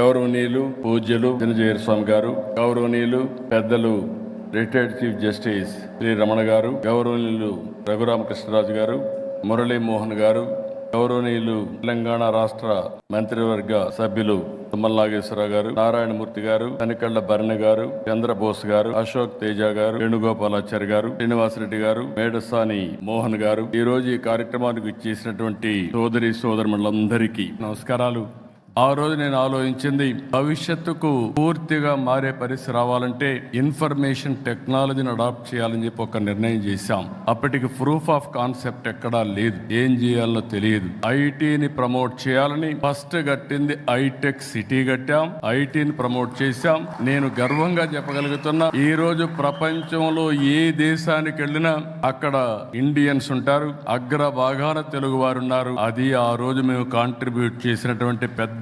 గౌరవనీయులు పూజ్యులు దినజయ స్వామి గారు, గౌరవనీయులు పెద్దలు retired chief justice Shri Ramana గారు, గౌరవనీయులు రఘురామకృష్ణరాజు గారు, మురళీమోహన్ గారు, గౌరవనీయులు తెలంగాణ రాష్ట్ర మంత్రివర్గ సభ్యులు తుమ్మల నాగేశ్వరరావు గారు, నారాయణమూర్తి గారు, కనికళ్ల భరణి గారు, చంద్రబోస్ గారు, అశోక్ తేజ గారు, వేణుగోపాలాచారి గారు, శ్రీనివాసరెడ్డి గారు, మేడసాని మోహన్ గారు, ఈ రోజు ఈ కార్యక్రమానికి ఇచ్చేసినటువంటి సోదరులందరికీ నమస్కారాలు. ఆ రోజు నేను ఆలోచించింది, భవిష్యత్తుకు పూర్తిగా మారే పరిస్థితి రావాలంటే ఇన్ఫర్మేషన్ టెక్నాలజీని అడాప్ట్ చేయాలని చెప్పి ఒక నిర్ణయం చేశాం. అప్పటికి ప్రూఫ్ ఆఫ్ కాన్సెప్ట్ ఎక్కడా లేదు, ఏం చేయాలో తెలియదు. ఐటీని ప్రమోట్ చేయాలని ఫస్ట్ కట్టింది ఐటెక్ సిటీ కట్టాం, ఐటీని ప్రమోట్ చేశాం. నేను గర్వంగా చెప్పగలుగుతున్నా, ఈ రోజు ప్రపంచంలో ఏ దేశానికి వెళ్ళినా అక్కడ ఇండియన్స్ ఉంటారు, అగ్ర భాగాన తెలుగు వారు ఉన్నారు. అది ఆ రోజు మేము కాంట్రిబ్యూట్ చేసినటువంటి పెద్ద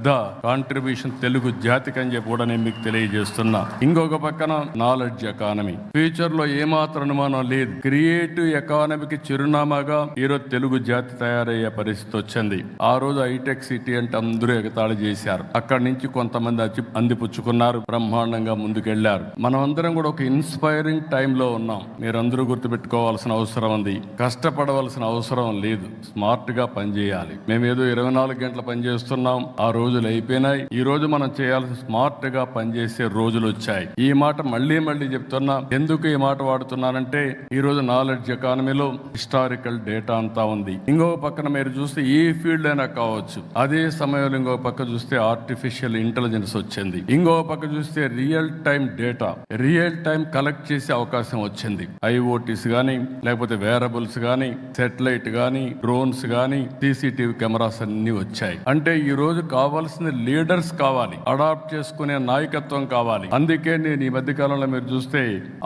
కాంట్రిబ్యూషన్ తెలుగు జాతికి అని చెప్పి కూడా నేను మీకు తెలియజేస్తున్నా. ఇంకొక పక్కన నాలెడ్జ్ ఎకానమీ, ఫ్యూచర్ లో ఏమాత్రం అనుమానం లేదు, క్రియేటివ్ ఎకానమీకి చిరునామాగా ఈరోజు తెలుగు జాతి తయారయ్యే పరిస్థితి వచ్చింది. ఆ రోజు హైటెక్ సిటీ అంటే అందరూ ఎగతాళి చేశారు, అక్కడి నుంచి కొంతమంది అందిపుచ్చుకున్నారు, బ్రహ్మాండంగా ముందుకెళ్లారు. మనం అందరం కూడా ఒక ఇన్స్పైరింగ్ టైంలో ఉన్నాం. మీరందరూ గుర్తుపెట్టుకోవాల్సిన అవసరం ఉంది, కష్టపడవలసిన అవసరం లేదు, స్మార్ట్ గా పనిచేయాలి. మేమేదో 24 గంటలు పనిచేస్తున్నాం, ఆ రోజులు అయిపోయినాయి. ఈ రోజు మనం చేయాల్సిన స్మార్ట్ గా పనిచేసే రోజులు వచ్చాయి. ఈ మాట మళ్ళీ చెప్తున్నా. ఎందుకు ఈ మాట వాడుతున్నానంటే, ఈ రోజు నాలెడ్జ్ ఎకానమీలో హిస్టారికల్ డేటా అంతా ఉంది. ఇంకొక పక్కన మీరు చూస్తే ఏ ఫీల్డ్ అయినా కావచ్చు, అదే సమయంలో ఇంకొక పక్క చూస్తే ఆర్టిఫిషియల్ ఇంటెలిజెన్స్ వచ్చింది, ఇంకొక పక్క చూస్తే real time data, real time collect చేసే అవకాశం వచ్చింది. ఐఓటీస్ గానీ, లేకపోతే వేరబుల్స్ గానీ, సెటిలైట్ గానీ, డ్రోన్స్ గానీ, సీసీటీవీ కెమెరాస్ అన్ని వచ్చాయి. అంటే ఈ రోజు కావాల్సిన లీడర్స్ కావాలి, అడాప్ట్ చేసుకునే నాయకత్వం కావాలి. అందుకే నేను ఈ మధ్య కాలంలో మీరు చూస్తే,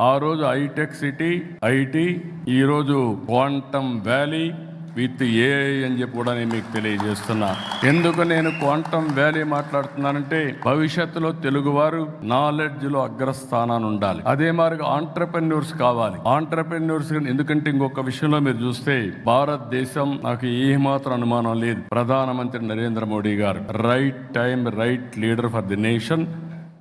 ఆ రోజు హైటెక్ సిటీ ఐటీ, ఈ రోజు క్వాంటమ్ వ్యాలీ విత్ ఏఐ అని చెప్పి కూడా నేను మీకు తెలియజేస్తున్నా. ఎందుకు నేను క్వాంటమ్ వ్యాలీ మాట్లాడుతున్నానంటే, భవిష్యత్తులో తెలుగువారు నాలెడ్జ్ లో అగ్రస్థానాన్ని ఉండాలి. అదే మాదిరిగా ఆంటర్ప్రెన్యూర్స్ కావాలి. ఆంటర్ప్రెన్యూర్స్ ఎందుకంటే, ఇంకొక విషయంలో మీరు చూస్తే, భారతదేశం, నాకు ఏమాత్రం అనుమానం లేదు, ప్రధానమంత్రి నరేంద్ర మోడీ గారు right time right leader for the nation.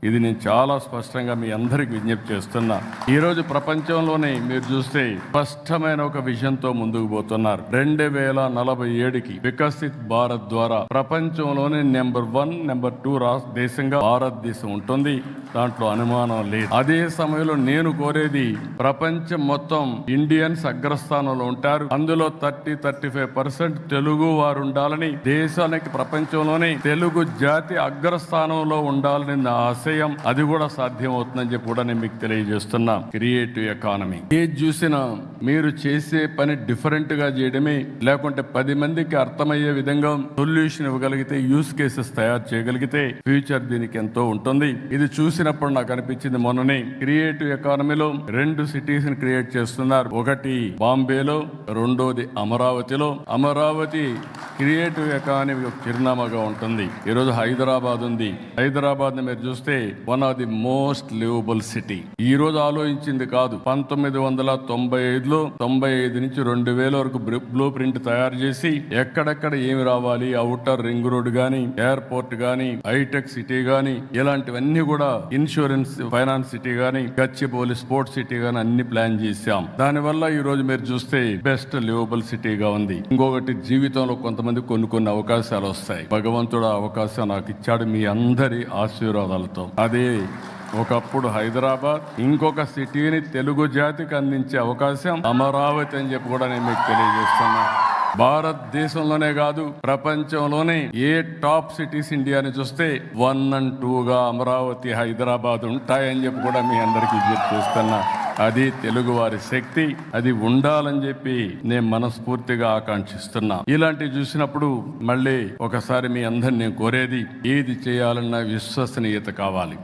ఇది నేను చాలా స్పష్టంగా మీ అందరికి విజ్ఞప్తి చేస్తున్నా. ఈ రోజు ప్రపంచంలోనే మీరు చూస్తే స్పష్టమైన ఒక విజన్తో ముందుకు పోతున్నారు. 2047కి వికసిత్ భారత్ ద్వారా ప్రపంచంలోనే నెంబర్ 1, నెంబర్ 2 దేశంగా భారతదేశం ఉంటుంది, దాంట్లో అనుమానం లేదు. అదే సమయంలో నేను కోరేది, ప్రపంచం మొత్తం ఇండియన్స్ అగ్రస్థానంలో ఉంటారు, అందులో 30-35% తెలుగు వారు ఉండాలని, దేశానికి ప్రపంచంలోనే తెలుగు జాతి అగ్రస్థానంలో ఉండాలని నా ఆశ. అది కూడా సాధ్యం అవుతుందని చెప్పి కూడా నేను మీకు తెలియజేస్తున్నా. క్రియేటివ్ ఎకానమీ, ఏది చూసినా మీరు చేసే పని డిఫరెంట్ గా చేయడమే, లేకుంటే 10 మందికి అర్థమయ్యే విధంగా సొల్యూషన్ ఇవ్వగలిగితే, యూస్ కేసెస్ తయారు చేయగలిగితే ఫ్యూచర్ దీనికి ఎంతో ఉంటుంది. ఇది చూసినప్పుడు నాకు అనిపించింది, మొన్ననే క్రియేటివ్ ఎకానమీలో 2 సిటీస్ ని క్రియేట్ చేస్తున్నారు. ఒకటి బాంబేలో, రెండోది అమరావతిలో. అమరావతి క్రియేటివ్ ఎకానమీ చిరునామాగా ఉంటుంది. ఈరోజు హైదరాబాద్ ఉంది. హైదరాబాద్ ని మీరు చూస్తే one of the most liveable city. ఈ రోజు ఆలోచించింది కాదు, 1995లో 95 నుంచి 2000 వరకు బ్లూ ప్రింట్ తయారు చేసి, ఎక్కడెక్కడ ఏమి రావాలి, అవుటర్ రింగ్ రోడ్ గానీ, ఎయిర్పోర్ట్ గానీ, హైటెక్ సిటీ గానీ, ఇలాంటివన్నీ కూడా, ఇన్సూరెన్స్ ఫైనాన్స్ సిటీ గానీ, గచ్చిబౌలి స్పోర్ట్స్ సిటీ గానీ అన్ని ప్లాన్ చేశాం. దానివల్ల ఈ రోజు మీరు చూస్తే బెస్ట్ లివబుల్ సిటీగా ఉంది. ఇంకొకటి, జీవితంలో కొంతమంది కొన్ని అవకాశాలు వస్తాయి. భగవంతుడు ఆ అవకాశం నాకు ఇచ్చాడు మీ అందరి ఆశీర్వాదాలతో. అదే ఒకప్పుడు హైదరాబాద్, ఇంకొక సిటీని తెలుగు జాతికి అందించే అవకాశం అమరావతి అని చెప్పి కూడా నేను మీకు తెలియజేస్తున్నా. భారతదేశంలోనే కాదు, ప్రపంచంలోనే ఏ టాప్ సిటీస్ ఇండియాని చూస్తే 1 and 2గా అమరావతి, హైదరాబాద్ ఉంటాయని చెప్పి కూడా మీ అందరికీ విజ్ఞప్తి చేస్తున్నా. అది తెలుగు వారి శక్తి, అది ఉండాలని చెప్పి నేను మనస్ఫూర్తిగా ఆకాంక్షిస్తున్నా. ఇలాంటివి చూసినప్పుడు మళ్ళీ ఒకసారి మీ అందరిని నేను కోరేది, ఏది చేయాలన్న విశ్వసనీయత కావాలి.